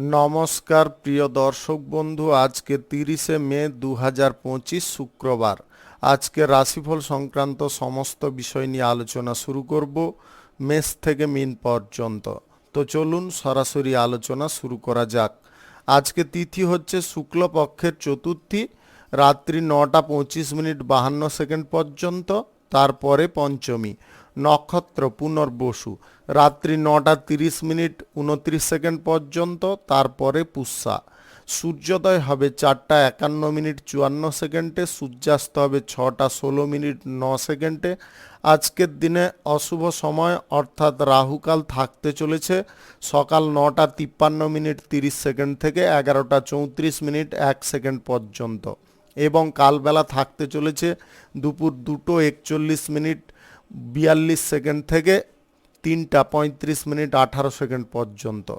নমস্কার প্রিয় দর্শক বন্ধু, আজকে 30শে মে 2025 শুক্রবার। আজকে রাশিফল সংক্রান্ত সমস্ত বিষয় নিয়ে আলোচনা শুরু করব মেষ থেকে মিন পর্যন্ত। তো চলুন সরাসরি আলোচনা শুরু করা যাক। আজকে তিথি হচ্ছে শুক্লপক্ষের চতুর্থী, রাত্রি 9:25 মিনিট 52 সেকেন্ড পর্যন্ত। তারপরে পঞ্চমী, নক্ষত্র পুনর্বসু, রাত্রি 9:30 মিনিট 29 সেকেন্ড পর্যন্ত। তারপরে পুষ্যা, সূর্যোদয় হবে 4:51 মিনিট 54 সেকেন্ডে, সূর্যাস্ত হবে 6:16 মিনিট 9 সেকেন্ডে। আজকের দিনে অশুভ সময় অর্থাৎ রাহুকাল থাকতে চলেছে সকাল 9:53 মিনিট 30 সেকেন্ড থেকে 11:34 মিনিট 1 সেকেন্ড পর্যন্ত, এবং কালবেলা থাকতে চলেছে দুপুর 2:41 মিনিট 42 সেকেন্ড থেকে 3:35 মিনিট 18 সেকেন্ড পর্যন্ত।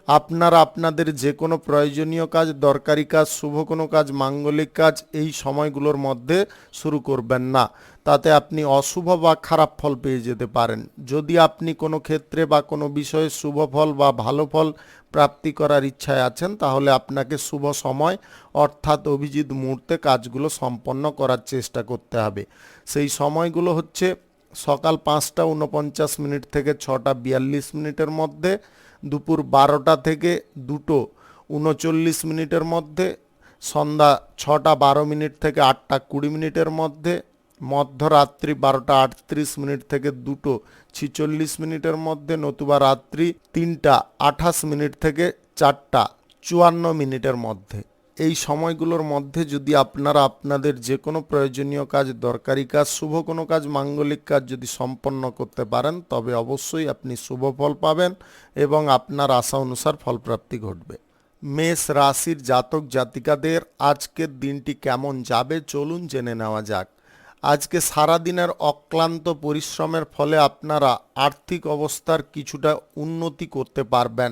আপনারা আপনাদের যে কোনো প্রয়োজনীয় কাজ, দরকারি কাজ, শুভ কোনো কাজ, মাঙ্গলিক কাজ এই সময়গুলোর মধ্যে শুরু করবেন না, তাতে আপনি অশুভ বা খারাপ ফল পেয়ে যেতে পারেন। যদি আপনি কোনো ক্ষেত্রে বা কোনো বিষয়ে শুভ ফল বা ভালো ফল প্রাপ্তি করার ইচ্ছায় আছেন, তাহলে আপনাকে শুভ সময় অর্থাৎ অভিজিৎ মুহূর্তে কাজগুলো সম্পন্ন করার চেষ্টা করতে হবে। সেই সময়গুলো হচ্ছে সকাল 5:49 মিনিট থেকে 6:42 মিনিটের মধ্যে, দুপুর 12টা থেকে 2:39 মিনিটের মধ্যে, সন্ধ্যা 6:12 মিনিট থেকে 8:20 মিনিটের মধ্যে, মধ্যরাত্রি 12:38 মিনিট থেকে 2:46 মিনিটের মধ্যে, নতুবা রাত্রি 3:28 মিনিট থেকে 4:54 মিনিটের মধ্যে। এই সময়গুলোর মধ্যে যদি আপনারা আপনাদের যে কোনো প্রয়োজনীয় কাজ, দরকারি কাজ, শুভ কোনো কাজ, মাঙ্গলিক কাজ যদি সম্পন্ন করতে পারেন, তবে অবশ্যই আপনি শুভ ফল পাবেন এবং আপনার আশা অনুসার ফলপ্রাপ্তি ঘটবে। মেষ রাশির জাতক জাতিকাদের আজকের দিনটি কেমন যাবে চলুন জেনে নেওয়া যাক। আজকে সারাদিনের অক্লান্ত পরিশ্রমের ফলে আপনারা আর্থিক অবস্থার কিছুটা উন্নতি করতে পারবেন।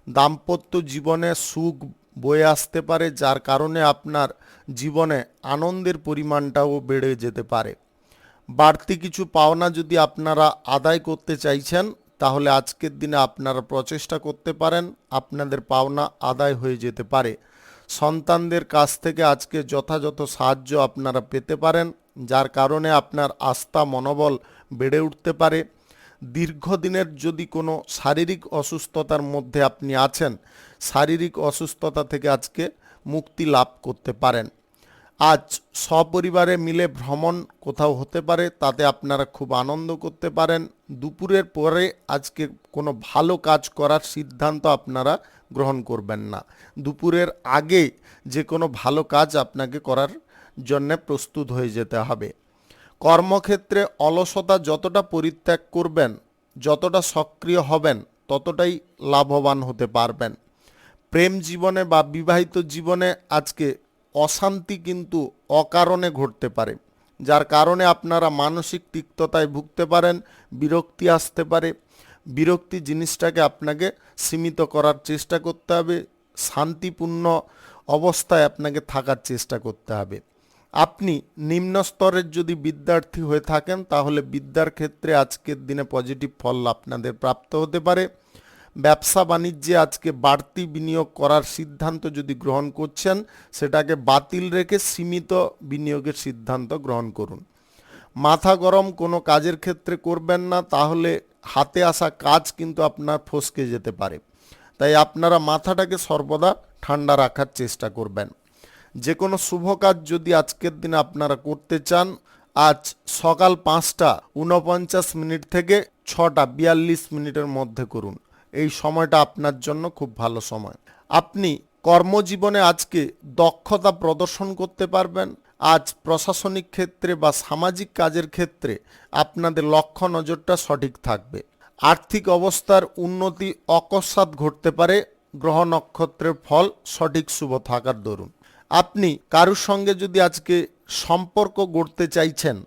দাম্পত্য জীবনে সুখ বয়ে আসতে পারে, যার কারণে আপনার জীবনে আনন্দের পরিমাণটাও বেড়ে যেতে পারে। বাড়তি কিছু পাওনা যদি আপনারা আদায় করতে চাইছেন, তাহলে আজকের দিনে আপনারা প্রচেষ্টা করতে পারেন, আপনাদের পাওনা আদায় হয়ে যেতে পারে। সন্তানদের কাছ থেকে আজকে যথাযথ সাহায্য আপনারা পেতে পারেন, যার কারণে আপনার আস্থা মনোবল বেড়ে উঠতে পারে। দীর্ঘদিনের যদি কোনো শারীরিক অসুস্থতার মধ্যে আপনি আছেন, শারীরিক অসুস্থতা থেকে আজকে মুক্তি লাভ করতে পারেন। আজ সপরিবারে মিলে ভ্রমণ কোথাও হতে পারে, তাতে আপনারা খুব আনন্দ করতে পারেন। দুপুরের পরে আজকে কোনো ভালো কাজ করার সিদ্ধান্ত আপনারা গ্রহণ করবেন না। দুপুরের আগে যে কোনো ভালো কাজ আপনাকে করার জন্য প্রস্তুত হয়ে যেতে হবে। কর্মক্ষেত্রে অলসতা যতটা পরিত্যাগ করবেন, যতটা সক্রিয় হবেন, ততটাই লাভবান হতে পারবেন। প্রেম জীবনে বা বিবাহিত জীবনে আজকে অশান্তি কিন্তু অকারণে ঘটতে পারে, যার কারণে আপনারা মানসিক তিক্ততায় ভুগতে পারেন, বিরক্তি আসতে পারে। বিরক্তি জিনিসটাকে আপনাকে সীমিত করার চেষ্টা করতে হবে, শান্তিপূর্ণ অবস্থায় আপনাকে থাকার চেষ্টা করতে হবে। আপনি নিম্ন স্তরের যদি বিদ্যার্থী হয়ে থাকেন, তাহলে বিদ্যার ক্ষেত্রে আজকের দিনে পজিটিভ ফল আপনাদের প্রাপ্ত হতে পারে। ব্যবসা বাণিজ্যে আজকে বাড়তি বিনিয়োগ করার সিদ্ধান্ত যদি গ্রহণ করছেন, সেটাকে বাতিল রেখে সীমিত বিনিয়োগের সিদ্ধান্ত গ্রহণ করুন। মাথা গরম কোনো কাজের ক্ষেত্রে করবেন না, তাহলে হাতে আসা কাজ কিন্তু আপনার ফসকে যেতে পারে। তাই আপনারা মাথাটাকে সর্বদা ঠান্ডা রাখার চেষ্টা করবেন। যে কোনো শুভ কাজ যদি আজকের দিনে আপনারা করতে চান, আজ সকাল 5:49 মিনিট থেকে 6:42 মিনিটের মধ্যে করুন। এই সময়টা আপনার জন্য খুব ভালো সময়। আপনি কর্মজীবনে আজকে দক্ষতা প্রদর্শন করতে পারবেন। আজ প্রশাসনিক ক্ষেত্রে বা সামাজিক কাজের ক্ষেত্রে আপনাদের লক্ষ্য নজরটা সঠিক থাকবে। আর্থিক অবস্থার উন্নতি অকস্মাৎ ঘটতে পারে, গ্রহ নক্ষত্রের ফল সঠিক শুভ থাকার দরুন। আপনি কারুর সঙ্গে যদি আজকে সম্পর্ক গড়তে চাইছেন,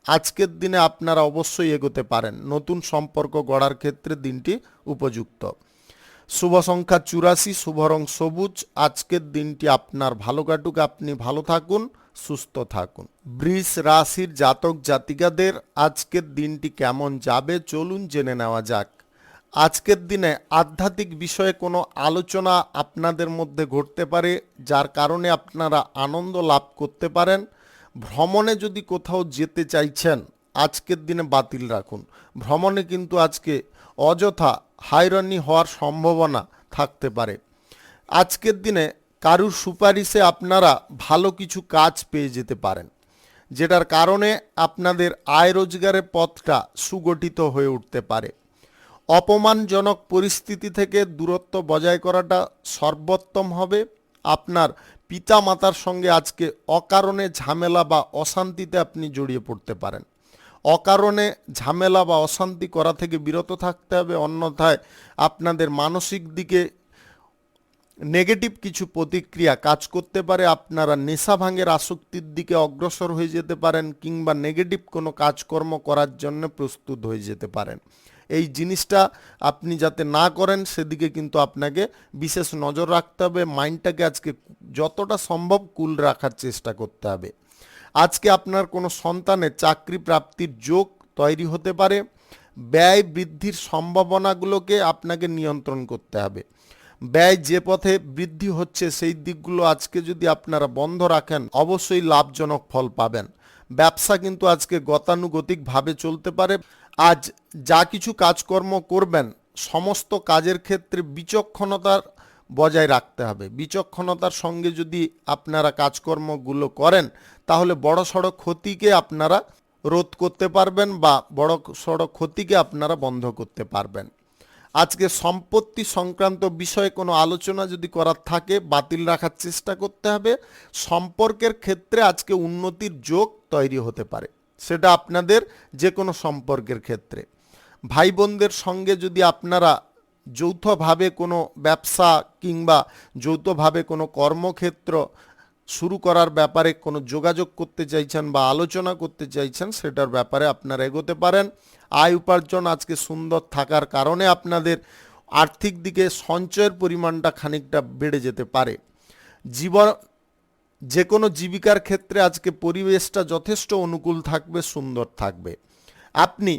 আজকের দিনে আপনারা অবশ্যই এগোতে পারেন। নতুন সম্পর্ক গড়ার ক্ষেত্রে দিনটি উপযুক্ত। শুভ সংখ্যা 84, শুভ রং সবুজ। আজকের দিনটি আপনার ভালো কাটুক, আপনি ভালো থাকুন, সুস্থ থাকুন। বৃষ রাশির জাতক জাতিকাদের আজকের দিনটি কেমন যাবে চলুন জেনে নেওয়া যাক। আজকের দিনে আধ্যাত্মিক বিষয়ে কোনো আলোচনা আপনাদের মধ্যে ঘটতে পারে, যার কারণে আপনারা আনন্দ লাভ করতে পারেন। ভ্রমণে যদি কোথাও যেতে চাইছেন, আজকের দিনে বাতিল রাখুন। ভ্রমণে কিন্তু আজকে অযথা হয়রানি হওয়ার সম্ভাবনা থাকতে পারে। আজকের দিনে কারুর সুপারিশে আপনারা ভালো কিছু কাজ পেয়ে যেতে পারেন, যেটার কারণে আপনাদের আয় রোজগারের পথটা সুগঠিত হয়ে উঠতে পারে। অপমানজনক পরিস্থিতি থেকে দূরত্ব বজায় করাটা সর্বোত্তম হবে। আপনার পিতা মাতার সঙ্গে আজকে অকারণে ঝামেলা বা অশান্তিতে আপনি জড়িয়ে পড়তে পারেন। অকারণে ঝামেলা বা অশান্তি করা থেকে বিরত থাকতে হবে, অন্যথায় আপনাদের মানসিক দিকে নেগেটিভ কিছু প্রতিক্রিয়া কাজ করতে পারে। আপনারা নেশা ভাঙের আসক্তির দিকে অগ্রসর হয়ে যেতে পারেন, কিংবা নেগেটিভ কোনো কাজকর্ম করার জন্য প্রস্তুত হয়ে যেতে পারেন। এই জিনিসটা আপনি যাতে না করেন সেদিকে কিন্তু আপনাকে বিশেষ নজর রাখতে হবে। মাইন্ডটাকে আজকে যতটা সম্ভব কুল রাখার চেষ্টা করতে হবে। আজকে আপনার কোনো সন্তানের চাকরি প্রাপ্তির যোগ তৈরি হতে পারে। ব্যয় বৃদ্ধির সম্ভাবনাগুলোকে আপনাকে নিয়ন্ত্রণ করতে হবে। ব্যয় যে পথে বৃদ্ধি হচ্ছে সেই দিকগুলো আজকে যদি আপনারা বন্ধ রাখেন, অবশ্যই লাভজনক ফল পাবেন। ব্যবসা কিন্তু আজকে গতানুগতিকভাবে চলতে পারে। আজ যা কিছু কাজকর্ম করবেন, সমস্ত কাজের ক্ষেত্রে বিচক্ষণতার বজায় রাখতে হবে। বিচক্ষণতার সঙ্গে যদি আপনারা কাজকর্মগুলো করেন, তাহলে বড়সড় ক্ষতিকে আপনারা রোধ করতে পারবেন বা বড়সড় ক্ষতিকে আপনারা বন্ধ করতে পারবেন। আজকে সম্পত্তি সংক্রান্ত বিষয়ে কোনো আলোচনা যদি করার থাকে, বাতিল রাখার চেষ্টা করতে হবে। সম্পর্কের ক্ষেত্রে আজকে উন্নতির যোগ তৈরি হতে পারে, সেটা আপনাদের যে কোনো সম্পর্কের ক্ষেত্রে। ভাই বোনদের সঙ্গে যদি আপনারা যৌথভাবে কোনো ব্যবসা কিংবা যৌথভাবে কোনো কর্মক্ষেত্র শুরু করার ব্যাপারে কোনো যোগাযোগ করতে চাইছেন বা আলোচনা করতে চাইছেন, সেটার ব্যাপারে আপনারা এগোতে পারেন। আয় উপার্জন আজকে সুন্দর থাকার কারণে আপনাদের আর্থিক দিকে সঞ্চয়ের পরিমাণটা খানিকটা বেড়ে যেতে পারে। জীবন যে কোনো জীবিকার ক্ষেত্রে আজকে পরিবেশটা যথেষ্ট অনুকূল থাকবে, সুন্দর থাকবে। আপনি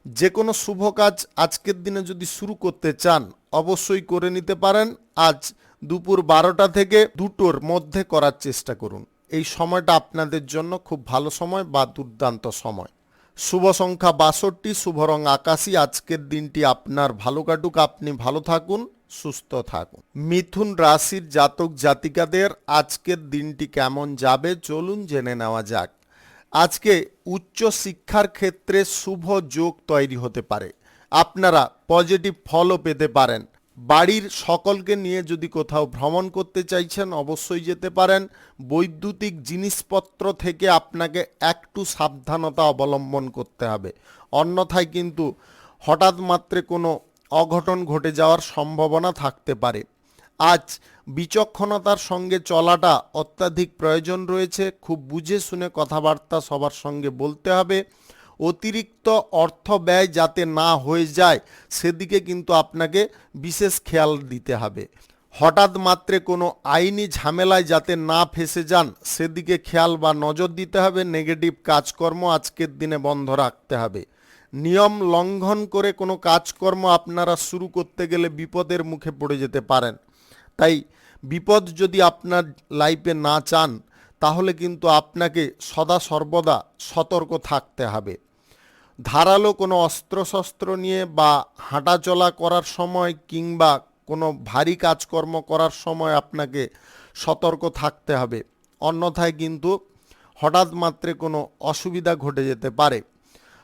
যে কোনো শুভ কাজ আজকের দিনে যদি শুরু করতে চান, অবশ্যই করে নিতে পারেন। আজ দুপুর 12টা থেকে 2টোর মধ্যে করার চেষ্টা করুন। এই সময়টা আপনাদের জন্য খুব ভালো সময় বা দুর্দান্ত সময়। শুভ সংখ্যা 62, শুভ রং আকাশী। আজকের দিনটি আপনার ভালো কাটুক, আপনি ভালো থাকুন, সুস্থ থাকুন। মিথুন রাশির জাতক জাতিকাদের আজকের দিনটি কেমন যাবে চলুন জেনে নেওয়া যাক। আজকে উচ্চ শিক্ষার ক্ষেত্রে শুভ যোগ তৈরি হতে পারে। আপনারা পজিটিভ ফলও পেতে পারেন। বাড়ির সকলকে নিয়ে যদি কোথাও ভ্রমণ করতে চাইছেন, অবশ্যই যেতে পারেন। বৈদ্যুতিক জিনিসপত্র থেকে আপনাকে একটু সাবধানতা অবলম্বন করতে হবে, অন্যথায় কিন্তু হঠাৎ মাত্রে কোনো অঘটন ঘটে যাওয়ার সম্ভাবনা থাকতে পারে। আজ বিচক্ষণতার সঙ্গে চলাটা অত্যাধিক প্রয়োজন রয়েছে। খুব বুঝে শুনে কথাবার্তা সবার সঙ্গে বলতে হবে। অতিরিক্ত অর্থ ব্যয় যাতে না হয়ে যায় সেদিকে কিন্তু আপনাকে বিশেষ খেয়াল দিতে হবে। হঠাৎ মাত্রে কোনো আইনি ঝামেলায় যাতে না ফেঁসে যান সেদিকে খেয়াল বা নজর দিতে হবে। নেগেটিভ কাজকর্ম আজকের দিনে বন্ধ রাখতে হবে। নিয়ম লঙ্ঘন করে কোনো কাজকর্ম আপনারা শুরু করতে গেলে বিপদের মুখে পড়ে যেতে পারেন। তাই বিপদ যদি আপনার লাইফে না চান, তাহলে কিন্তু আপনাকে সদা সর্বদা সতর্ক থাকতে হবে। ধারালো কোনো অস্ত্রশস্ত্র নিয়ে বা হাঁটাচলা করার সময় কিংবা কোনো ভারী কাজকর্ম করার সময় আপনাকে সতর্ক থাকতে হবে, অন্যথায় কিন্তু হঠাৎ মাত্রে কোনো অসুবিধা ঘটে যেতে পারে।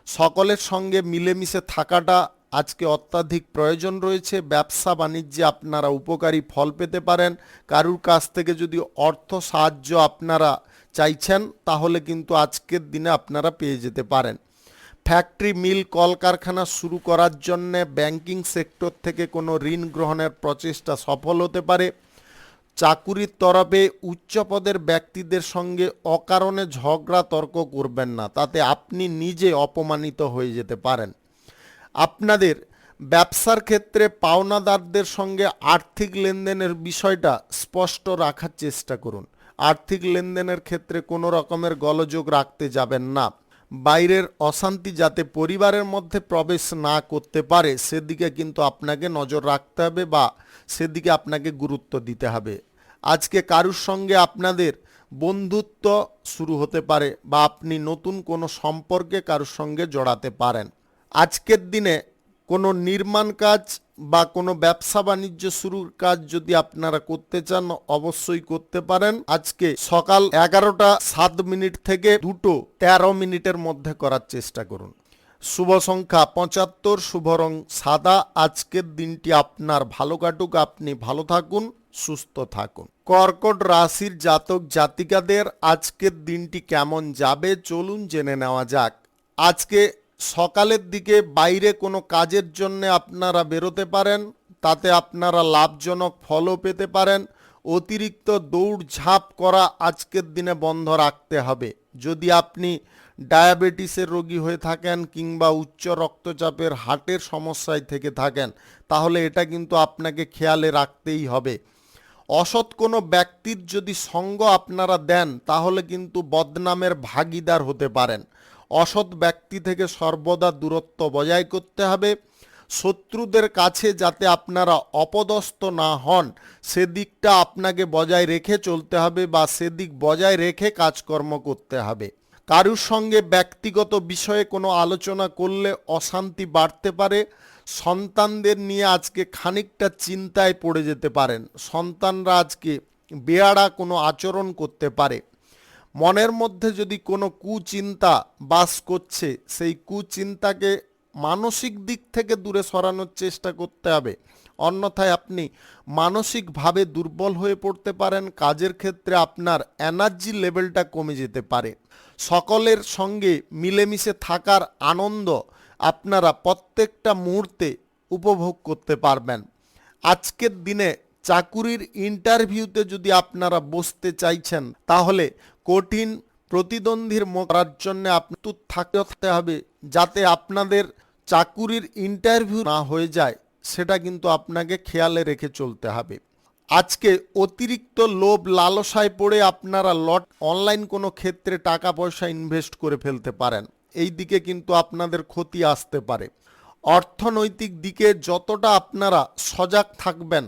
সকলের সঙ্গে মিলেমিশে থাকাটা আজকে অত্যাধিক প্রয়োজন রয়েছে। ব্যবসা বাণিজ্যে আপনারা উপকারী ফল পেতে পারেন। কারুর কাছ থেকে যদি অর্থ সাহায্য আপনারা চাইছেন, তাহলে কিন্তু আজকের দিনে আপনারা পেয়ে যেতে পারেন। ফ্যাক্টরি, মিল, কলকারখানা শুরু করার জন্য ব্যাংকিং সেক্টর থেকে কোনো ঋণ গ্রহণের প্রচেষ্টা সফল হতে পারে। চাকুরির তরফে উচ্চপদের ব্যক্তিদের সঙ্গে অকারণে ঝগড়া তর্ক করবেন না, তাতে আপনি নিজে অপমানিত হয়ে যেতে পারেন। আপনাদের ব্যবসার ক্ষেত্রে পাওনাদারদের সঙ্গে আর্থিক লেনদেনের বিষয়টা স্পষ্ট রাখার চেষ্টা করুন। আর্থিক লেনদেনের ক্ষেত্রে কোনো রকমের গোলযোগ রাখতে যাবেন না। বাইরের অশান্তি যাতে পরিবারের মধ্যে প্রবেশ না করতে পারে সেদিকে কিন্তু আপনাকে নজর রাখতে হবে বা সেদিকে আপনাকে গুরুত্ব দিতে হবে। আজকে কারুর সঙ্গে আপনাদের বন্ধুত্ব শুরু হতে পারে বা আপনি নতুন কোনো সম্পর্কে কারুর সঙ্গে জড়াতে পারেন। আজকের দিনে কোনো নির্মাণ কাজ বা কোনো ব্যবসা বাণিজ্য শুরুর কাজ যদি আপনারা করতে চান অবশ্যই করতে পারেন। আজকে সকাল 11:07 থেকে 2:13 মধ্যে করার চেষ্টা করুন। শুভ সংখ্যা 75, শুভ রং সাদা। আজকের দিনটি আপনার ভালো কাটুক, আপনি ভালো থাকুন, সুস্থ থাকুন। কর্কট রাশির জাতক জাতিকাদের আজকের দিনটি কেমন যাবে চলুন জেনে নেওয়া যাক। আজকে সকালের দিকে বাইরে কোনো কাজের জন্য আপনারা বেরোতে পারেন, তাতে আপনারা লাভজনক ফলও পেতে পারেন। অতিরিক্ত দৌড়ঝাঁপ করা আজকের দিনে বন্ধ রাখতে হবে। যদি আপনি ডায়াবেটিসের রোগী হয়ে থাকেন কিংবা উচ্চ রক্তচাপের হার্টের সমস্যায় থেকে থাকেন তাহলে এটা কিন্তু আপনাকে খেয়ালে রাখতেই হবে। অসৎ কোনো ব্যক্তির যদি সঙ্গ আপনারা দেন তাহলে কিন্তু বদনামের ভাগীদার হতে পারেন। অসৎ ব্যক্তি থেকে সর্বদা দূরত্ব বজায় করতে হবে। শত্রুদের কাছে যাতে আপনারা অপদস্থ না হন সেদিকটা আপনাকে বজায় রেখে চলতে হবে বা সেদিক বজায় রেখে কাজকর্ম করতে হবে। কারুর সঙ্গে ব্যক্তিগত বিষয়ে কোনো আলোচনা করলে অশান্তি বাড়তে পারে। সন্তানদের নিয়ে আজকে খানিকটা চিন্তায় পড়ে যেতে পারেন। সন্তানরা আজকে বেয়াড়া কোনো আচরণ করতে পারে। মনের মধ্যে যদি কোনো কুচিন্তা বাস করছে সেই কুচিন্তাকে মানসিক দিক থেকে দূরে সরানোর চেষ্টা করতে হবে, অন্যথায় আপনি মানসিকভাবে দুর্বল হয়ে পড়তে পারেন। কাজের ক্ষেত্রে আপনার এনার্জি লেভেলটা কমে যেতে পারে। সকলের সঙ্গে মিলেমিশে থাকার আনন্দ আপনারা প্রত্যেকটা মুহূর্তে উপভোগ করতে পারবেন। আজকের দিনে চাকুরির ইন্টারভিউতে যদি আপনারা বসতে চাইছেন তাহলে কঠিন প্রতিদ্বন্দ্বীর করার জন্য আপনার থাকতে হবে যাতে আপনাদের চাকুরির ইন্টারভিউ না হয়ে যায়, সেটা কিন্তু আপনাকে খেয়ালে রেখে চলতে হবে। আজকে অতিরিক্ত লোভ লালসায় পড়ে আপনারা অনলাইন কোনো ক্ষেত্রে টাকা পয়সা ইনভেস্ট করে ফেলতে পারেন। এই দিকে কিন্তু আপনাদের ক্ষতি আসতে পারে। অর্থনৈতিক দিকে যতটা আপনারা সজাগ থাকবেন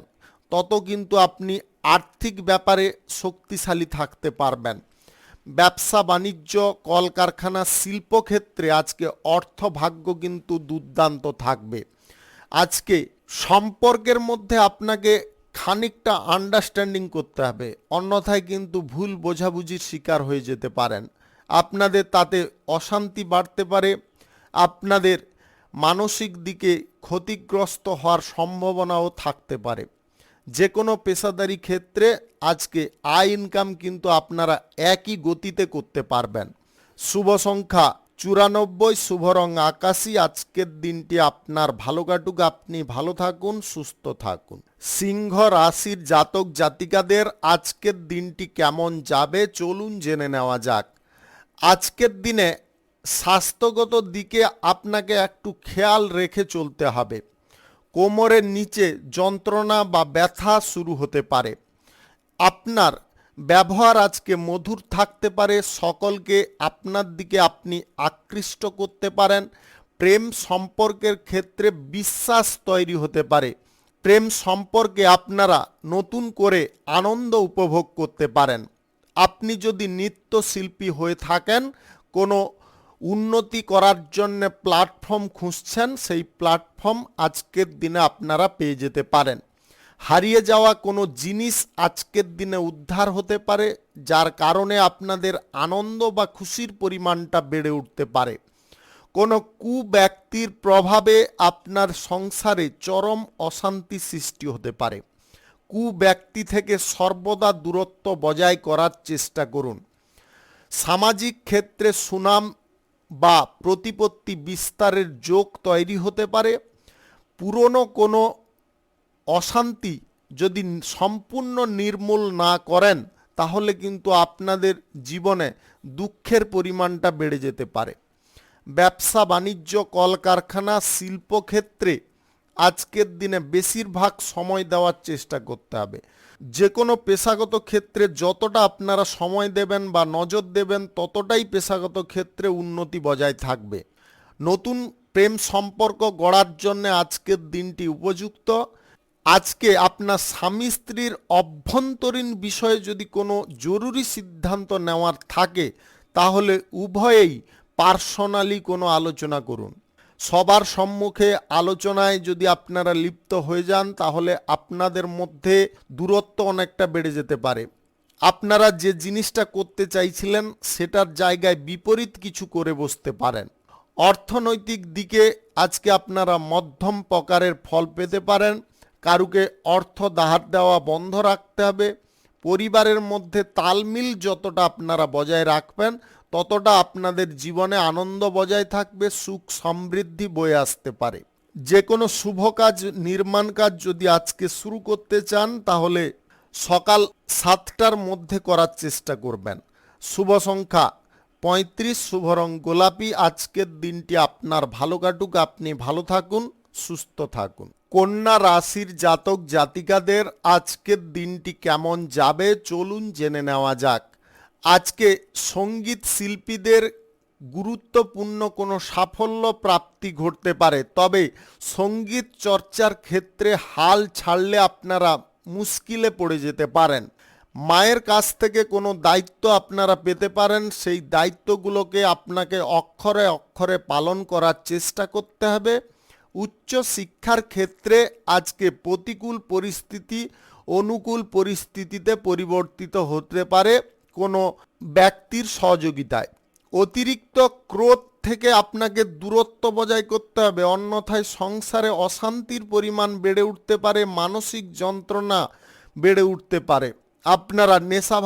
তত কিন্তু আপনি আর্থিক ব্যাপারে শক্তিশালী থাকতে পারবেন। ব্যবসা বাণিজ্য কলকারখানা শিল্পক্ষেত্রে আজকে অর্থভাগ্য কিন্তু দুর্দান্ত থাকবে। আজকে সম্পর্কের মধ্যে আপনাকে খানিকটা আন্ডারস্ট্যান্ডিং করতে হবে, অন্যথায় কিন্তু ভুল বোঝাবুঝির শিকার হয়ে যেতে পারেন। আপনাদের তাতে অশান্তি বাড়তে পারে। আপনাদের মানসিক দিকে ক্ষতিগ্রস্ত হওয়ার সম্ভাবনাও থাকতে পারে। যে কোনো পেশাদারি ক্ষেত্রে আজকে আয় ইনকাম কিন্তু আপনারা একই গতিতে করতে পারবেন। শুভ সংখ্যা 94, শুভ রং আকাশী। আজকের দিনটি আপনার ভালো কাটুক, আপনি ভালো থাকুন, সুস্থ থাকুন। সিংহ রাশির জাতক জাতিকাদের আজকের দিনটি কেমন যাবে চলুন জেনে নেওয়া যাক। আজকের দিনে স্বাস্থ্যগত দিকে আপনাকে একটু খেয়াল রেখে চলতে হবে। কোমরের নিচে যন্ত্রণা বা ব্যথা শুরু হতে পারে। আপনার ব্যবহার আজকে মধুর থাকতে পারে, সকলকে আপনার দিকে আপনি আকৃষ্ট করতে পারেন। প্রেম সম্পর্কের ক্ষেত্রে বিশ্বাস তৈরি হতে পারে। প্রেম সম্পর্কে আপনারা নতুন করে আনন্দ উপভোগ করতে পারেন। আপনি যদি নৃত্যশিল্পী হয়ে থাকেন, কোনো উন্নতি করার জন্য প্ল্যাটফর্ম খুঁজছেন, সেই প্ল্যাটফর্ম আজকের দিনে আপনারা পেয়ে যেতে পারেন। হারিয়ে যাওয়া কোনো জিনিস আজকের দিনে উদ্ধার হতে পারে, যার কারণে আপনাদের আনন্দ বা খুশির পরিমাণটা বেড়ে উঠতে পারে। কোনো কুব্যক্তির প্রভাবে আপনার সংসারে চরম অশান্তি সৃষ্টি হতে পারে। কুব্যক্তি থেকে সর্বদা দূরত্ব বজায় করার চেষ্টা করুন। সামাজিক ক্ষেত্রে সুনাম বা প্রতিপত্তি বিস্তারের যোগ তৈরি হতে পারে। পুরনো কোনো অশান্তি যদি সম্পূর্ণ নির্মূল না করেন তাহলে কিন্তু আপনাদের জীবনে দুঃখের পরিমাণটা বেড়ে যেতে পারে। ব্যবসা বাণিজ্য কলকারখানা শিল্পক্ষেত্রে আজকের দিনে বেশিরভাগ সময় দেওয়ার চেষ্টা করতে হবে। যে কোনো পেশাগত ক্ষেত্রে যতটা আপনারা সময় দেবেন বা নজর দেবেন ততটাই পেশাগত ক্ষেত্রে উন্নতি বজায় থাকবে। নতুন প্রেম সম্পর্ক গড়ার জন্য আজকের দিনটি উপযুক্ত। আজকে আপনার স্বামী স্ত্রীর অভ্যন্তরীণ বিষয়ে যদি কোনো জরুরি সিদ্ধান্ত নেওয়ার থাকে তাহলে উভয়েই পার্সোনালি কোনো আলোচনা করুন। সবার সম্মুখে আলোচনায় যদি আপনারা লিপ্ত হয়ে যান তাহলে আপনাদের মধ্যে দূরত্ব অনেকটা বেড়ে যেতে পারে। আপনারা যে জিনিসটা করতে চাইছিলেন সেটার জায়গায় বিপরীত কিছু করে বসতে পারেন। অর্থনৈতিক দিকে আজকে আপনারা মধ্যম প্রকারের ফল পেতে পারেন। কারুকে অর্থ ধার দেওয়া বন্ধ রাখতে হবে। পরিবারের মধ্যে তালমিল যতটা আপনারা বজায় রাখবেন ততটা আপনাদের জীবনে আনন্দ বজায় থাকবে, সুখ সমৃদ্ধি বয়ে আসতে পারে। যে কোনো শুভ কাজ, নির্মাণ কাজ যদি আজকে শুরু করতে চান তাহলে সকাল 7টার মধ্যে করার চেষ্টা করবেন। শুভ সংখ্যা 35, শুভ রং গোলাপি। আজকের দিনটি আপনার ভালো কাটুক, আপনি ভালো থাকুন, সুস্থ থাকুন। কন্যা রাশির জাতক জাতিকাদের আজকের দিনটি কেমন যাবে চলুন জেনে নেওয়া যাক। আজকে সঙ্গীত শিল্পীদের গুরুত্বপূর্ণ কোনো সাফল্য প্রাপ্তি ঘটতে পারে, তবে সঙ্গীত চর্চার ক্ষেত্রে হাল ছাড়লে আপনারা মুশকিলে পড়ে যেতে পারেন। মায়ের কাছ থেকে কোনো দায়িত্ব আপনারা পেতে পারেন, সেই দায়িত্বগুলোকে আপনাকে অক্ষরে অক্ষরে পালন করার চেষ্টা করতে হবে। উচ্চ শিক্ষার ক্ষেত্রে আজকে প্রতিকূল পরিস্থিতি অনুকূল পরিস্থিতিতে পরিবর্তিত হতে পারে কোনো ব্যক্তির সহযোগিতায়। অতিরিক্ত ক্রোধ থেকে আপনাকে দূরত্ব বজায় করতে হবে, অন্যথায় সংসারে অশান্তির পরিমাণ বেড়ে উঠতে পারে, মানসিক যন্ত্রণা বেড়ে উঠতে পারে। আপনারা নেশা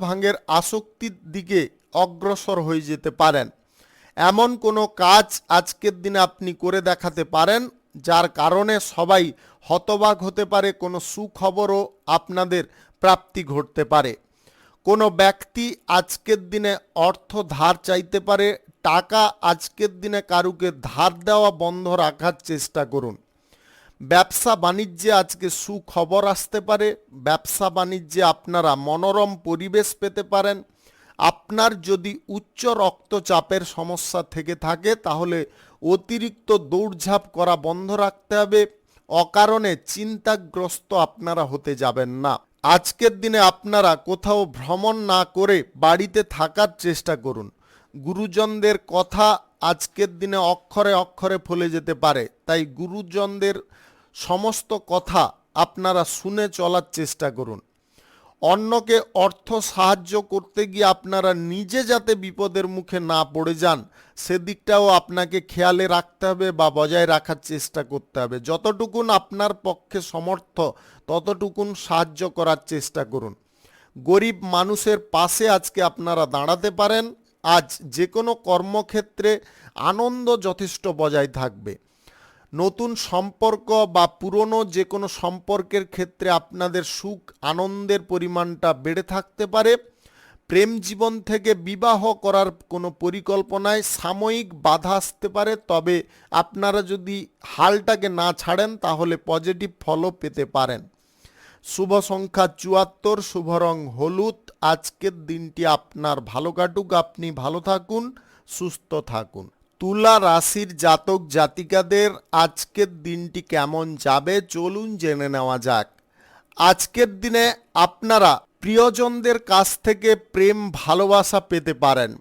ভাঙের আসক্তির দিকে অগ্রসর হয়ে যেতে পারেন। এমন কোনো কাজ আজকের দিনে আপনি করে দেখাতে পারেন যার কারণে সবাই হতবাক হতে পারে, কোনো সুখবরও আপনাদের প্রাপ্তি ঘটতে পারে। কোনো ব্যক্তি আজকের দিনে অর্থ ধার চাইতে পারে, টাকা আজকের দিনে কারুকে ধার দেওয়া বন্ধ রাখার চেষ্টা করুন। ব্যবসা বাণিজ্যে আজকে সুখবর আসতে পারে, ব্যবসা বাণিজ্যে আপনারা মনোরম পরিবেশ পেতে পারেন। আপনার যদি উচ্চ রক্তচাপের সমস্যা থেকে থাকে তাহলে অতিরিক্ত দৌড়ঝাঁপ করা বন্ধ রাখতে হবে। অকারণে চিন্তাগ্রস্ত আপনারা হতে যাবেন না। আজকের দিনে আপনারা কোথাও ভ্রমণ না করে বাড়িতে থাকার চেষ্টা করুন। গুরুজনদের কথা আজকের দিনে অক্ষরে অক্ষরে ফলে যেতে পারে, তাই গুরুজনদের সমস্ত কথা আপনারা শুনে চলার চেষ্টা করুন। অন্যকে অর্থ সাহায্য করতে গিয়ে আপনারা নিজে যাতে বিপদের মুখে না পড়ে যান সেদিকটাও আপনাকে খেয়ালে রাখতে হবে বা বজায় রাখার চেষ্টা করতে হবে। যতটুকুন আপনার পক্ষে সমর্থ ততটুকুন সাহায্য করার চেষ্টা করুন। গরিব মানুষের পাশে আজকে আপনারা দাঁড়াতে পারেন। আজ যে কোনো কর্মক্ষেত্রে আনন্দ যথেষ্ট বজায় থাকবে। নতুন সম্পর্ক বা পুরনো যে কোনো সম্পর্কের ক্ষেত্রে আপনাদের সুখ আনন্দের পরিমাণটা বেড়ে থাকতে পারে। প্রেম জীবন থেকে বিবাহ করার কোনো পরিকল্পনায় সাময়িক বাধা আসতে পারে, তবে আপনারা যদি হালটাকে না ছাড়েন তাহলে পজিটিভ ফলও পেতে পারেন। শুভ সংখ্যা 74, শুভ রং হলুদ। আজকের দিনটি আপনার ভালো কাটুক, আপনি ভালো থাকুন, সুস্থ থাকুন। তুলা রাশির জাতক জাতিকাদের আজকের দিনটি কেমন যাবে চলুন জেনে নেওয়া যাক। আজকের দিনে আপনারা প্রিয়জনদের কাছ থেকে প্রেম ভালোবাসা পেতে পারেন।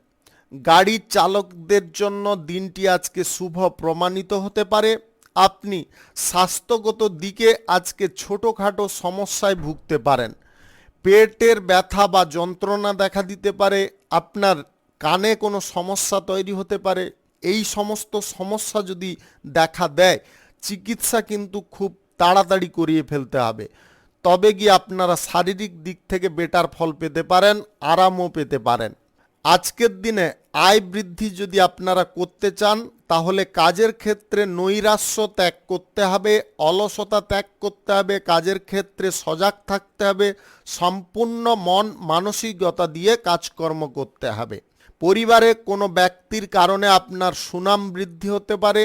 গাড়ির চালকদের জন্য দিনটি আজকে শুভ প্রমাণিত হতে পারে। আপনি স্বাস্থ্যগত দিকে আজকে ছোটোখাটো সমস্যায় ভুগতে পারেন। পেটের ব্যথা বা যন্ত্রণা দেখা দিতে পারে, আপনার কানে কোনো সমস্যা তৈরি হতে পারে। এই সমস্ত সমস্যা যদি দেখা দেয় চিকিৎসা কিন্তু খুব তাড়াতাড়ি করিয়ে ফেলতে হবে, তবে গিয়ে আপনারা শারীরিক দিক থেকে বেটার ফল পেতে পারেন, আরামও পেতে পারেন। আজকের দিনে আয় বৃদ্ধি যদি আপনারা করতে চান তাহলে কাজের ক্ষেত্রে নৈরাশ্য ত্যাগ করতে হবে, অলসতা ত্যাগ করতে হবে, কাজের ক্ষেত্রে সজাগ থাকতে হবে, সম্পূর্ণ মন মানসিকতা দিয়ে কাজকর্ম করতে হবে। পরিবারে কোনো ব্যক্তির কারণে আপনার সুনাম বৃদ্ধি হতে পারে।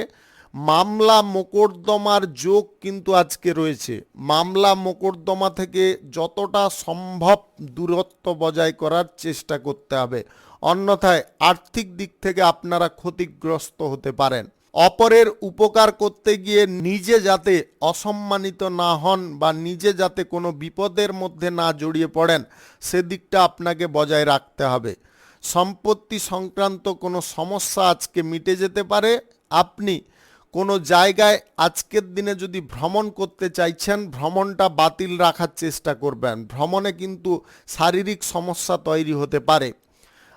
মামলা মোকদ্দমার যোগ কিন্তু আজকে রয়েছে। মামলা মোকদ্দমা থেকে যতটা সম্ভব দূরত্ব বজায় করার চেষ্টা করতে হবে, অন্যথায় আর্থিক দিক থেকে আপনারা ক্ষতিগ্রস্ত হতে পারেন। অপরের উপকার করতে গিয়ে নিজে যাতে অসম্মানিত না হন বা নিজে যাতে কোনো বিপদের মধ্যে না জড়িয়ে পড়েন, সেদিকটা আপনাকে বজায় রাখতে হবে। সম্পত্তি সংক্রান্ত কোনো সমস্যা আজকে মিটে যেতে পারে। আপনি কোনো জায়গায় আজকের দিনে যদি ভ্রমণ করতে চাইছেন, ভ্রমণটা বাতিল রাখার চেষ্টা করবেন। ভ্রমণে কিন্তু শারীরিক সমস্যা তৈরি হতে পারে।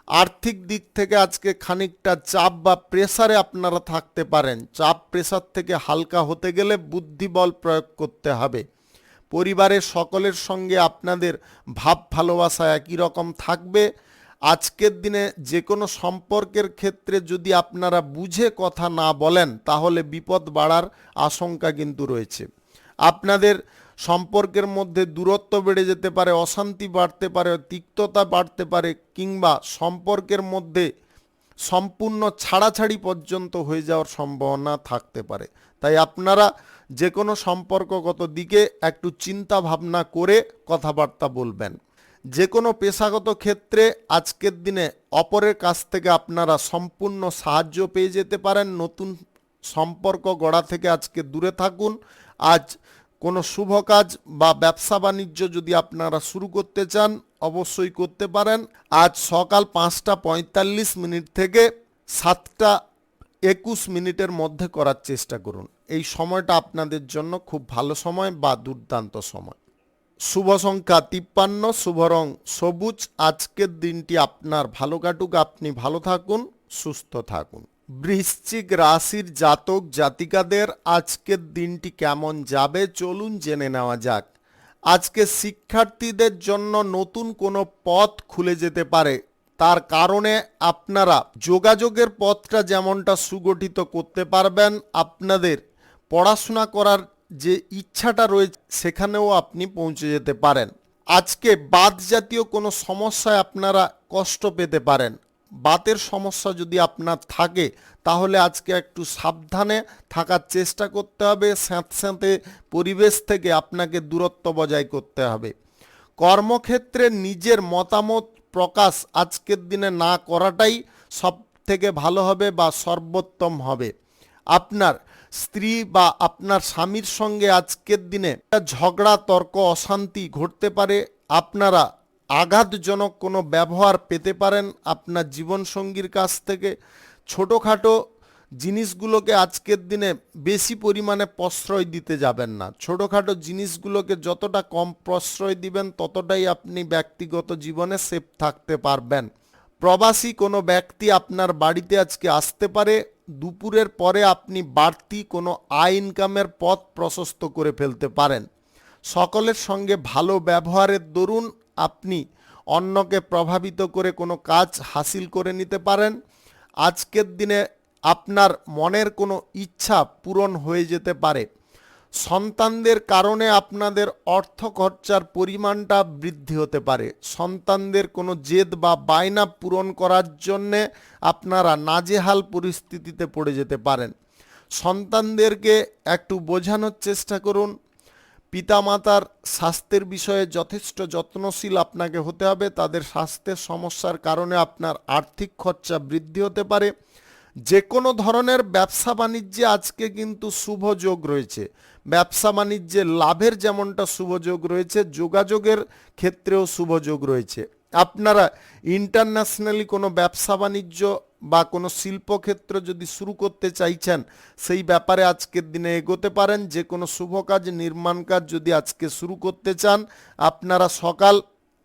আর্থিক দিক থেকে আজকে খানিকটা চাপ বা প্রেসারে আপনারা থাকতে পারেন। চাপ প্রেসার থেকে হালকা হতে গেলে বুদ্ধিবল প্রয়োগ করতে হবে। পরিবারের সকলের সঙ্গে আপনাদের ভাব ভালোবাসা একই রকম থাকবে। আজকের দিনে যে কোনো সম্পর্কের ক্ষেত্রে যদি আপনারা বুঝে কথা না বলেন, তাহলে বিপদ বাড়ার আশঙ্কা কিন্তু রয়েছে। আপনাদের সম্পর্কের মধ্যে দূরত্ব বেড়ে যেতে পারে, অশান্তি বাড়তে পারে, তিক্ততা বাড়তে পারে, কিংবা সম্পর্কের মধ্যে সম্পূর্ণ ছাড়াছাড়ি পর্যন্ত হয়ে যাওয়ার সম্ভাবনা থাকতে পারে। তাই আপনারা যে কোনো সম্পর্কগত দিকে একটু চিন্তা ভাবনা করে কথাবার্তা বলবেন। যে কোনো পেশাগত ক্ষেত্রে আজকের দিনে অপরের কাছ থেকে আপনারা সম্পূর্ণ সাহায্য পেয়ে যেতে পারেন। নতুন সম্পর্ক গড়া থেকে আজকে দূরে থাকুন। আজ কোনো শুভ কাজ বা ব্যবসা বাণিজ্য যদি আপনারা শুরু করতে চান, অবশ্যই করতে পারেন। আজ সকাল 5:45 থেকে 7:21 মধ্যে করার চেষ্টা করুন। এই সময়টা আপনাদের জন্য খুব ভালো সময় বা দুর্দান্ত সময়। শুভ সংখ্যা 53, শুভ রং সবুজ। আজকের দিনটি আপনার ভালো কাটুক, আপনি ভালো থাকুন, সুস্থ থাকুন। বৃশ্চিক রাশির জাতক জাতিকাদের আজকের দিনটি কেমন যাবে চলুন জেনে নেওয়া যাক। আজকে শিক্ষার্থীদের জন্য নতুন কোনো পথ খুলে যেতে পারে। তার কারণে আপনারা যোগাযোগের পথটা যেমনটা সুগঠিত করতে পারবেন, আপনাদের পড়াশোনা করার যে ইচ্ছাটা রয়েছে সেখানেও আপনি পৌঁছে যেতে পারেন। আজকে বাত জাতীয় কোনো সমস্যায় আপনারা কষ্ট পেতে পারেন। বাতের সমস্যা যদি আপনার থাকে, তাহলে আজকে একটু সাবধানে থাকার চেষ্টা করতে হবে। স্যাঁতস্যাঁতে পরিবেশ থেকে আপনাকে দূরত্ব বজায় করতে হবে। কর্মক্ষেত্রে নিজের মতামত প্রকাশ আজকের দিনে না করাটাই সব থেকে ভালো হবে বা সর্বোত্তম হবে। আপনার স্ত্রী বা আপনার স্বামীর সঙ্গে আজকের দিনে ঝগড়া, তর্ক, অশান্তি ঘটতে পারে। আপনারা আঘাতজনক কোনো ব্যবহার পেতে পারেন আপনার জীবনসঙ্গীর কাছ থেকে। ছোটোখাটো জিনিসগুলোকে আজকের দিনে বেশি পরিমাণে প্রশ্রয় দিতে যাবেন না। ছোটোখাটো জিনিসগুলোকে যতটা কম প্রশ্রয় দিবেন, ততটাই আপনি ব্যক্তিগত জীবনে সেফ থাকতে পারবেন। প্রবাসী কোনো ব্যক্তি আপনার বাড়িতে আজকে আসতে পারে। দুপুরের পরে আপনি বাড়তি কোনো আয় ইনকামের পথ প্রশস্ত করে ফেলতে পারেন। সকলের সঙ্গে ভালো ব্যবহারের দরুন আপনি অন্যকে প্রভাবিত করে কোনো কাজ হাসিল করে নিতে পারেন। আজকের দিনে আপনার মনের কোনো ইচ্ছা পূরণ হয়ে যেতে পারে। সন্তানদের কারণে আপনাদের অর্থ খরচার পরিমাণটা বৃদ্ধি হতে পারে। সন্তানদের কোনো জেদ বা বায়না পূরণ করার জন্যে আপনারা নাজেহাল পরিস্থিতিতে পড়ে যেতে পারেন। সন্তানদেরকে একটু বোঝানোর চেষ্টা করুন। পিতামাতার স্বাস্থ্যের বিষয়ে যথেষ্ট যত্নশীল আপনাকে হতে হবে। তাদের স্বাস্থ্যের সমস্যার কারণে আপনার আর্থিক খরচা বৃদ্ধি হতে পারে। যে কোনো ধরনের ব্যবসা বাণিজ্যে আজকে কিন্তু শুভ যোগ রয়েছে। ব্যবসা বাণিজ্যে লাভের যেমনটা শুভ যোগ রয়েছে, যোগাযোগের ক্ষেত্রেও শুভ যোগ রয়েছে। আপনারা ইন্টারন্যাশনালি কোনো ব্যবসা বাণিজ্য বা কোনো শিল্পক্ষেত্র যদি শুরু করতে চাইছেন, সেই ব্যাপারে আজকের দিনে এগোতে পারেন। যে কোনো শুভ কাজ, নির্মাণ কাজ যদি আজকে শুরু করতে চান, আপনারা সকাল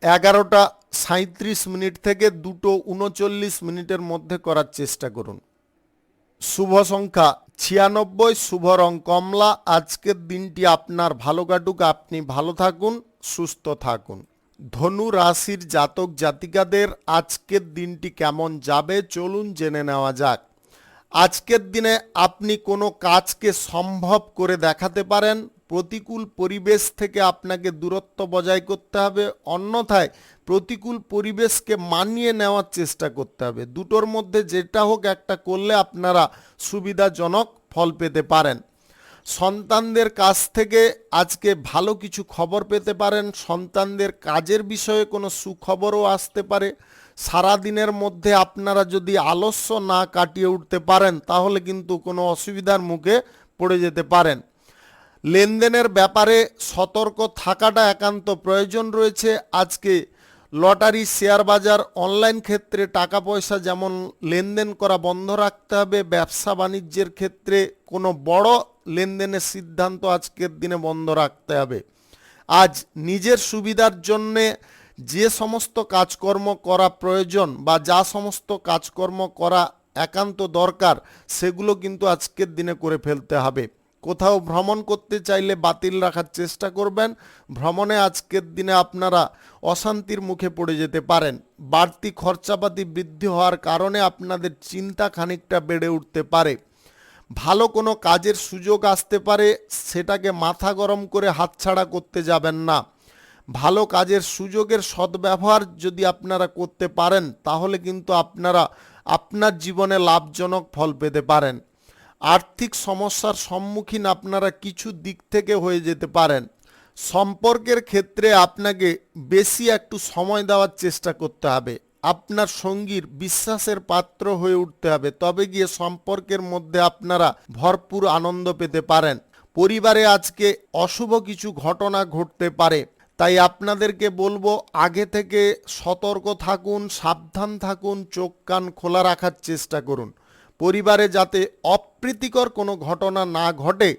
11:37 থেকে 2:39 মধ্যে করার চেষ্টা করুন। শুভ সংখ্যা 96, শুভ রং কমলা। আজকের দিনটি আপনার ভালো কাটুক, আপনি ভালো থাকুন, সুস্থ থাকুন। ধনু রাশির জাতক জাতিকাদের আজকের দিনটি কেমন যাবে চলুন জেনে নেওয়া যাক। আজকের দিনে আপনি কোনো কাজকে সম্ভব করে দেখাতে পারেন। প্রতিকূল পরিবেশ থেকে আপনাকে দূরত্ব বজায় করতে হবে, অন্যথায় প্রতিকূল পরিবেশকে মানিয়ে নেওয়ার চেষ্টা করতে হবে। দুটোর মধ্যে যেটা হোক একটা করলে আপনারা সুবিধাজনক ফল পেতে পারেন। সন্তানদের কাছ থেকে আজকে ভালো কিছু খবর পেতে পারেন। সন্তানদের কাজের বিষয়ে কোনো সুখবরও আসতে পারে। সারা দিনের মধ্যে আপনারা যদি আলস্য না কাটিয়ে উঠতে পারেন তাহলে কিন্তু কোনো অসুবিধার মুখে পড়ে যেতে পারেন। লেনদেনের ব্যাপারে সতর্ক থাকাটা একান্ত প্রয়োজন রয়েছে। আজকে লটারি, শেয়ার বাজার, অনলাইন ক্ষেত্রে টাকা পয়সা যেমন লেনদেন করা বন্ধ রাখতে হবে। ব্যবসা বাণিজ্যের ক্ষেত্রে কোনো বড় লেনদেনের সিদ্ধান্ত আজকের দিনে বন্ধ রাখতে হবে। আজ নিজের সুবিধার জন্যে যে সমস্ত কাজকর্ম করা প্রয়োজন বা যা সমস্ত কাজকর্ম করা একান্ত দরকার সেগুলো কিন্তু আজকের দিনে করে ফেলতে হবে। কোথাও ভ্রমণ করতে চাইলে বাতিল রাখার চেষ্টা করবেন। ভ্রমণে আজকের দিনে আপনারা অশান্তির মুখে পড়ে যেতে পারেন। বাড়তি খরচাপাতি বৃদ্ধি হওয়ার কারণে আপনাদের চিন্তা খানিকটা বেড়ে উঠতে পারে। ভালো কোনো কাজের সুযোগ আসতে পারে, সেটাকে মাথা গরম করে হাতছাড়া করতে যাবেন না। ভালো কাজের সুযোগের সদ্ব্যবহার যদি আপনারা করতে পারেন তাহলে কিন্তু আপনারা আপনার জীবনে লাভজনক ফল পেতে পারেন। আর্থিক সমস্যার সম্মুখীন আপনারা কিছু দিক থেকে হয়ে যেতে পারেন। সম্পর্কের ক্ষেত্রে আপনাকে বেশি একটু সময় দেওয়ার চেষ্টা করতে হবে। আপনার সঙ্গীর বিশ্বাসের পাত্র হয়ে উঠতে হবে, তবে গিয়ে সম্পর্কের মধ্যে আপনারা ভরপুর আনন্দ পেতে পারেন। পরিবারে আজকে অশুভ কিছু ঘটনা ঘটতে পারে, তাই আপনাদেরকে বলবো আগে থেকে সতর্ক থাকুন, সাবধান থাকুন, চোখ কান খোলা রাখার চেষ্টা করুন। পরিবারে যাতে অপ্রীতিকর কোনো ঘটনা না ঘটে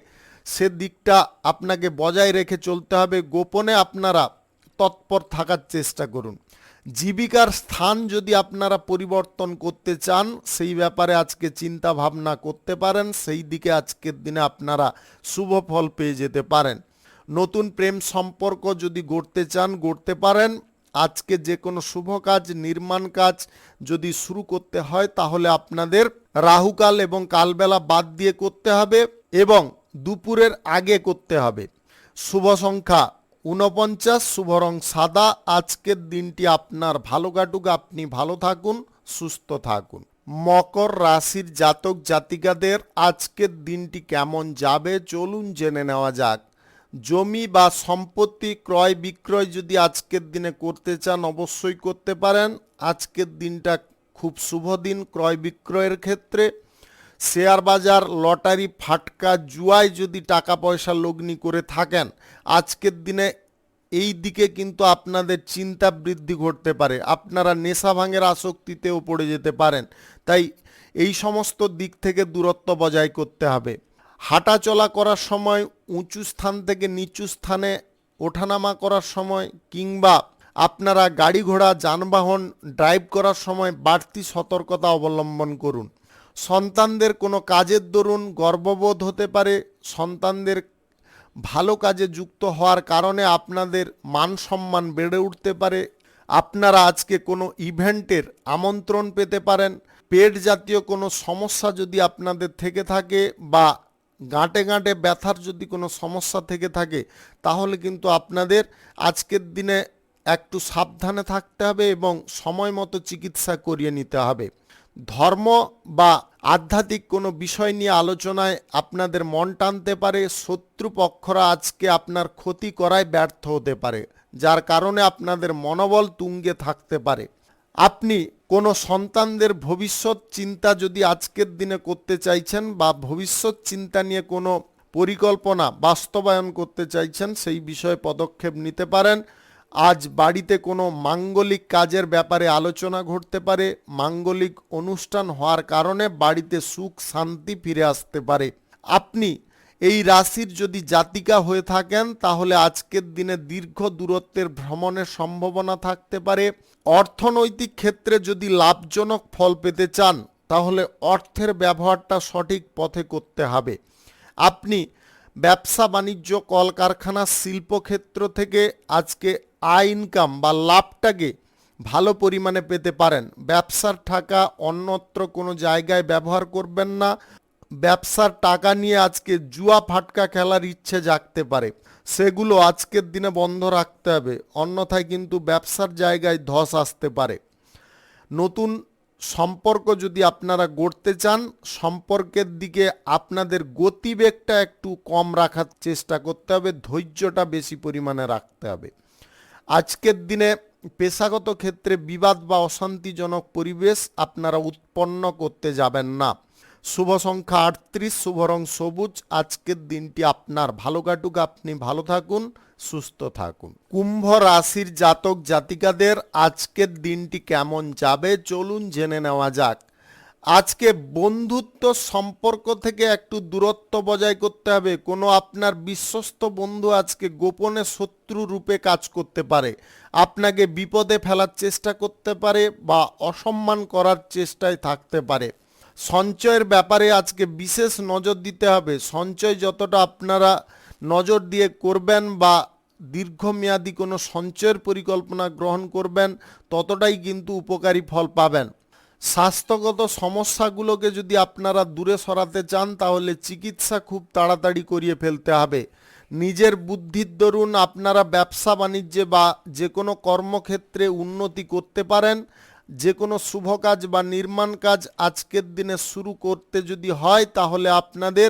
সেদিকটা আপনাকে বজায় রেখে চলতে হবে। গোপনে আপনারা তৎপর থাকার চেষ্টা করুন। জীবিকার স্থান যদি আপনারা পরিবর্তন করতে চান সেই ব্যাপারে আজকে চিন্তা ভাবনা করতে পারেন। সেই দিকে আজকের দিনে আপনারা শুভ ফল পেয়ে যেতে পারেন। নতুন প্রেম সম্পর্ক যদি গড়তে চান গড়তে পারেন। আজকে যে কোনো শুভ কাজ, নির্মাণ কাজ যদি শুরু করতে হয় তাহলে আপনাদের রাহুকাল এবং কালবেলা বাদ দিয়ে করতে হবে এবং দুপুরের আগে করতে হবে। শুভ সংখ্যা 49, শুভ রং সাদা। আজকের দিনটি আপনার ভালো কাটুক, আপনি ভালো থাকুন, সুস্থ থাকুন। মকর রাশির জাতক জাতিকাদের আজকের দিনটি কেমন যাবে চলুন জেনে নেওয়া যাক। জমি বা সম্পত্তি ক্রয় বিক্রয় যদি আজকের দিনে করতে চান অবশ্যই করতে পারেন। আজকের দিনটা খুব শুভ দিন ক্রয় বিক্রয়ের ক্ষেত্রে। শেয়ার বাজার, লটারি, ফাটকা, জুয়ায় যদি টাকা পয়সা লগ্নি করে থাকেন আজকের দিনে এই দিকে কিন্তু আপনাদের চিন্তা বৃদ্ধি ঘটতে পারে। আপনারা নেশা ভাঙের আসক্তিতেও পড়ে যেতে পারেন, তাই এই সমস্ত দিক থেকে দূরত্ব বজায় করতে হবে। হাঁটাচলা করার সময়, উঁচু স্থান থেকে নিচু স্থানে ওঠানামা করার সময় কিংবা আপনারা গাড়ি ঘোড়া যানবাহন ড্রাইভ করার সময় বাড়তি সতর্কতা অবলম্বন করুন। সন্তানদের কোনো কাজের দরুন গর্ববোধ হতে পারে। সন্তানদের ভালো কাজে যুক্ত হওয়ার কারণে আপনাদের মান সম্মান বেড়ে উঠতে পারে। আপনারা আজকে কোনো ইভেন্টের আমন্ত্রণ পেতে পারেন। পেট জাতীয় কোনো সমস্যা যদি আপনাদের থেকে থাকে বা গাঁটে গাঁটে ব্যথার যদি কোনো সমস্যা থেকে থাকে তাহলে কিন্তু আপনাদের আজকের দিনে একটু সাবধানে থাকতে হবে এবং সময় মতো চিকিৎসা করিয়ে নিতে হবে। ধর্ম বা আধ্যাত্মিক কোনো বিষয় নিয়ে আলোচনায় আপনাদের মন টানতে পারে। শত্রুপক্ষরা আজকে আপনার ক্ষতি করায় ব্যর্থ হতে পারে, যার কারণে আপনাদের মনোবল তুঙ্গে থাকতে পারে। আপনি কোনো সন্তানদের ভবিষ্যৎ চিন্তা যদি আজকের দিনে করতে চাইছেন বা ভবিষ্যৎ চিন্তা নিয়ে কোনো পরিকল্পনা বাস্তবায়ন করতে চাইছেন সেই বিষয়ে পদক্ষেপ নিতে পারেন। আজ বাড়িতে কোনো মাঙ্গলিক কাজের ব্যাপারে আলোচনা ঘটতে পারে। মাঙ্গলিক অনুষ্ঠান হওয়ার কারণে বাড়িতে সুখ শান্তি ফিরে আসতে পারে। আপনি এই রাশির যদি জাতিকা হয়ে থাকেন তাহলে আজকের দিনে দীর্ঘ দূরত্বের ভ্রমণের সম্ভাবনা থাকতে পারে। অর্থনৈতিক ক্ষেত্রে যদি লাভজনক ফল পেতে চান তাহলে অর্থের ব্যবহারটা সঠিক পথে করতে হবে। আপনি ব্যবসা বাণিজ্য, কলকারখানা, শিল্পক্ষেত্র থেকে আজকে আয় ইনকাম বা লাভটাকে ভালো পরিমাণে পেতে পারেন। ব্যবসার টাকা অন্যত্র কোনো জায়গায় ব্যবহার করবেন না। ব্যবসার টাকা নিয়ে আজকে জুয়া ফাটকা খেলার ইচ্ছে জাগতে পারে, সেগুলো আজকের দিনে বন্ধ রাখতে হবে, অন্যথায় কিন্তু ব্যবসার জায়গায় ধস আসতে পারে। নতুন সম্পর্ক যদি আপনারা গড়তে চান, সম্পর্কের দিকে আপনাদের গতিবেগটা একটু কম রাখার চেষ্টা করতে হবে, ধৈর্যটা বেশি পরিমাণে রাখতে হবে। আজকের দিনে পেশাগত ক্ষেত্রে বিবাদ বা অশান্তিজনক পরিবেশ আপনারা উৎপন্ন করতে যাবেন না। শুভ সংখ্যা 38, শুভ রং সবুজ। আজকের দিনটি আপনার ভালো কাটুক, আপনি ভালো থাকুন, সুস্থ থাকুন। কুম্ভ রাশির জাতক জাতিকাদের আজকের দিনটি কেমন যাবে চলুন জেনে নেওয়া যাক। আজকে বন্ধুত্ব সম্পর্ক থেকে একটু দূরত্ব বজায় করতে হবে। কোনো আপনার বিশ্বস্ত বন্ধু আজকে গোপনে শত্রু রূপে কাজ করতে পারে, আপনাকে বিপদে ফেলার চেষ্টা করতে পারে বা অসম্মান করার চেষ্টায় থাকতে পারে। সঞ্চয়ের ব্যাপারে আজকে বিশেষ নজর দিতে হবে। সঞ্চয় যতটা আপনারা নজর দিয়ে করবেন বা দীর্ঘমেয়াদী কোনো সঞ্চয়ের পরিকল্পনা গ্রহণ করবেন, ততটাই কিন্তু উপকারী ফল পাবেন। স্বাস্থ্যগত সমস্যাগুলোকে যদি আপনারা দূরে সরাতে চান, তাহলে চিকিৎসা খুব তাড়াতাড়ি করিয়ে ফেলতে হবে। নিজের বুদ্ধির দরুন আপনারা ব্যবসা বাণিজ্যে বা যে কোনো কর্মক্ষেত্রে উন্নতি করতে পারেন। যে কোনো শুভ কাজ বা নির্মাণ কাজ আজকের দিনে শুরু করতে যদি হয়, তাহলে আপনাদের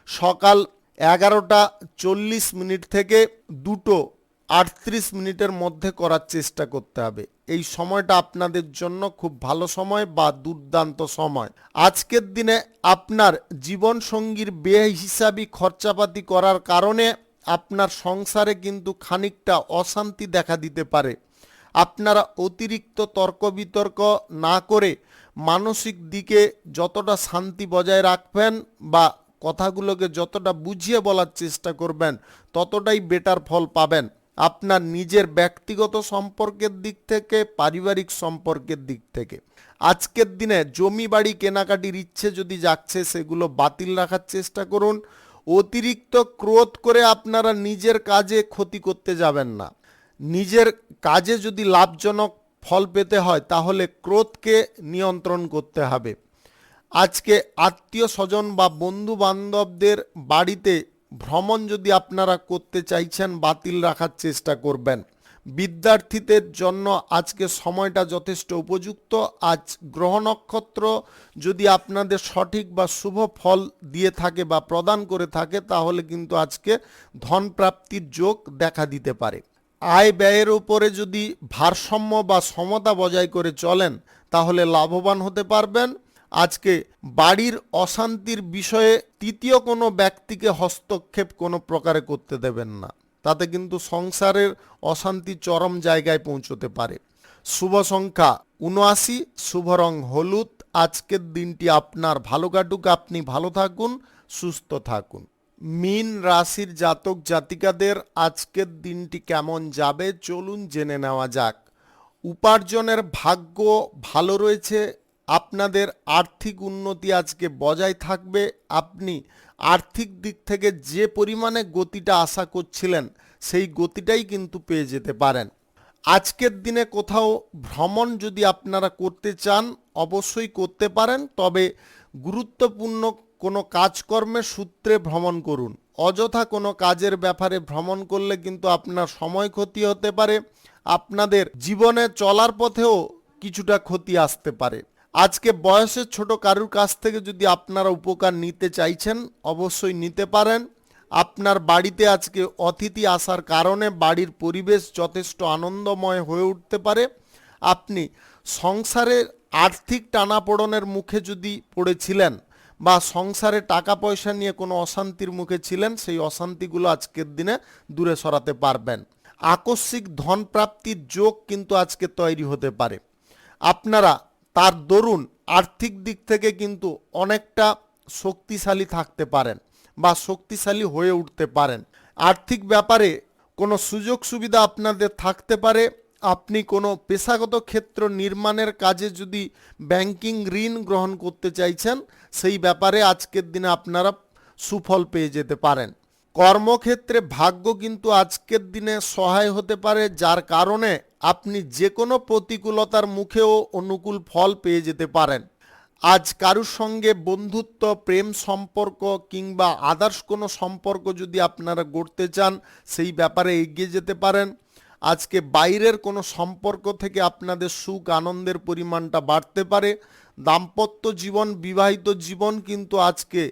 সকাল 11:40 থেকে 2:38 মধ্যে করার চেষ্টা করতে হবে। এই সময়টা আপনাদের জন্য খুব ভালো সময় বা দুর্দান্ত সময়। আজকের দিনে আপনার জীবনসঙ্গীর বেহিসাবি খরচাপাতি করার কারণে আপনার সংসারে কিন্তু খানিকটা অশান্তি দেখা দিতে পারে। আপনারা অতিরিক্ত তর্ক বিতর্ক না করে মানসিক দিকে যতটা শান্তি বজায় রাখবেন বা কথাগুলোকে যতটা বুঝিয়ে বলার চেষ্টা করবেন, ততটাই বেটার ফল পাবেন। আপনার নিজের ব্যক্তিগত সম্পর্কের দিক থেকে, পারিবারিক সম্পর্কের দিক থেকে আজকের দিনে জমি বাড়ি কেনাকাটির ইচ্ছে যদি জাগছে, সেগুলো বাতিল রাখার চেষ্টা করুন। অতিরিক্ত ক্রোধ করে আপনারা নিজের কাজে ক্ষতি করতে যাবেন না। নিজের কাজে যদি লাভজনক ফল পেতে হয়, তাহলে ক্রোধকে নিয়ন্ত্রণ করতে হবে। আজকে আত্মীয় স্বজন বা বন্ধু বান্ধবদের বাড়িতে ভ্রমণ যদি আপনারা করতে চাইছেন, বাতিল রাখার চেষ্টা করবেন। বিদ্যার্থীদের জন্য আজকে সময়টা যথেষ্ট উপযুক্ত। আজ গ্রহ নক্ষত্র যদি আপনাদের সঠিক বা শুভ ফল দিয়ে থাকে বা প্রদান করে থাকে, তাহলে কিন্তু আজকে ধন প্রাপ্তির যোগ দেখা দিতে পারে। আয় ব্যয়ের উপরে যদি ভারসাম্য বা সমতা বজায় করে চলেন, তাহলে লাভবান হতে পারবেন। আজকে বাড়ির অশান্তির বিষয়ে তৃতীয় কোনো ব্যক্তিকে হস্তক্ষেপ কোনো প্রকারে করতে দেবেন না, তাতে কিন্তু সংসারের অশান্তি চরম জায়গায় পৌঁছতে পারে। শুভ সংখ্যা 79, শুভ রং হলুদ। আজকের দিনটি আপনার ভালো কাটুক, আপনি ভালো থাকুন, সুস্থ থাকুন। মীন রাশির জাতক জাতিকাদের আজকের দিনটি কেমন যাবে চলুন জেনে নেওয়া যাক। উপার্জনের ভাগ্য ভালো রয়েছে, আপনাদের আর্থিক উন্নতি আজকে বজায় থাকবে। আপনি আর্থিক দিক থেকে যে পরিমাণে গতিটা আশা করছিলেন, সেই গতিটাই কিন্তু পেয়ে যেতে পারেন। আজকের দিনে কোথাও ভ্রমণ যদি আপনারা করতে চান, অবশ্যই করতে পারেন, তবে গুরুত্বপূর্ণ কোনো কাজকর্মের সূত্রে ভ্রমণ করুন। অযথা কোনো কাজের ব্যাপারে ভ্রমণ করলে কিন্তু আপনার সময় ক্ষতি হতে পারে, আপনাদের জীবনে চলার পথেও কিছুটা ক্ষতি আসতে পারে। আজকে বয়সের ছোট কারুর কাছ থেকে যদি আপনারা উপকার নিতে চাইছেন, অবশ্যই নিতে পারেন। আপনার বাড়িতে আজকে অতিথি আসার কারণে বাড়ির পরিবেশ যথেষ্ট আনন্দময় হয়ে উঠতে পারে। আপনি সংসারের আর্থিক টানাপোড়েনের মুখে যদি পড়েছিলেন বা সংসারে টাকা পয়সা নিয়ে কোনো অশান্তির মুখে ছিলেন, সেই অশান্তিগুলো আজকের দিনে দূরে সরাতে পারবেন। আকস্মিক ধন প্রাপ্তির যোগ কিন্তু আজকে তৈরি হতে পারে। আপনারা তার দরুন আর্থিক দিক থেকে কিন্তু অনেকটা শক্তিশালী থাকতে পারেন বা শক্তিশালী হয়ে উঠতে পারেন। আর্থিক ব্যাপারে কোনো সুযোগ সুবিধা আপনাদের থাকতে পারে। আপনি কোনো পেশাগত ক্ষেত্র নির্মাণের কাজে যদি ব্যাংকিং ঋণ গ্রহণ করতে চাইছেন, সেই ব্যাপারে আজকের দিনে আপনারা সুফল পেয়ে যেতে পারেন। কর্মক্ষেত্রে ভাগ্য কিন্তু আজকের দিনে সহায় হতে পারে, যার কারণে আপনি যে কোনো প্রতিকূলতার মুখেও অনুকূল ফল পেয়ে যেতে পারেন। আজ কারুর সঙ্গে বন্ধুত্ব, প্রেম সম্পর্ক কিংবা আদার্স কোনো সম্পর্ক যদি আপনারা গড়তে চান, সেই ব্যাপারে এগিয়ে যেতে পারেন। আজকে বাইরের কোনো সম্পর্ক থেকে আপনাদের সুখ আনন্দের পরিমাণটা বাড়তে পারে। দাম্পত্য জীবন, বিবাহিত জীবন কিন্তু আজকে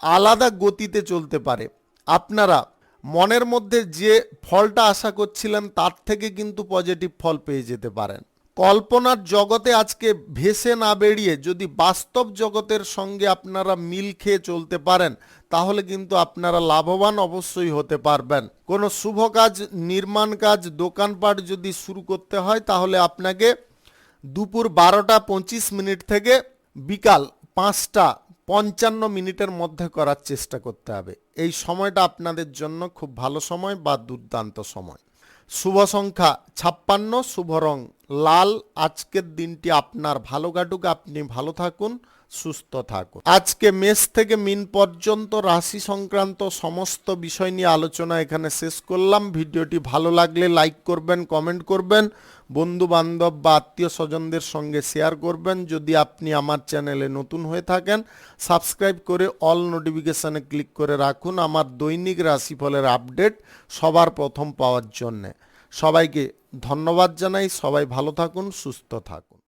আলাদা গতিতে চলতে পারে। আপনারা মনের মধ্যে যে ফলটা আশা করছিলেন তার থেকে কিন্তু পজিটিভ ফল পেয়ে যেতে পারেন। কল্পনার জগতে আজকে ভেসে না বেরিয়ে যদি বাস্তব জগতের সঙ্গে আপনারা মিল খেয়ে চলতে পারেন, তাহলে কিন্তু আপনারা লাভবান অবশ্যই হতে পারবেন। কোনো শুভ কাজ, নির্মাণ কাজ, দোকানপাট যদি শুরু করতে হয়, তাহলে আপনাকে দুপুর 12টা 25 মিনিট থেকে বিকাল 5টা 55 মিনিটের মধ্যে করার চেষ্টা করতে হবে। এই সময়টা আপনাদের জন্য খুব ভালো সময় বা দুর্দান্ত সময়। শুভ সংখ্যা 56, শুভ রং লাল। আজকের দিনটি আপনার ভালো কাটুক, আপনি ভালো থাকুন, সুস্থ থাকুন। আজকে মেষ থেকে মিন পর্যন্ত রাশি সংক্রান্ত সমস্ত বিষয় নিয়ে আলোচনা এখানে শেষ করলাম। ভিডিওটি ভালো লাগলে লাইক করবেন, কমেন্ট করবেন, বন্ধু বান্ধব বা আত্মীয় স্বজনদের সঙ্গে শেয়ার করবেন। যদি আপনি আমার চ্যানেলে নতুন হয়ে থাকেন, সাবস্ক্রাইব করে অল নোটিফিকেশানে ক্লিক করে রাখুন আমার দৈনিক রাশিফলের আপডেট সবার প্রথম পাওয়ার জন্যে। সবাইকে ধন্যবাদ জানাই। সবাই ভালো থাকুন, সুস্থ থাকুন।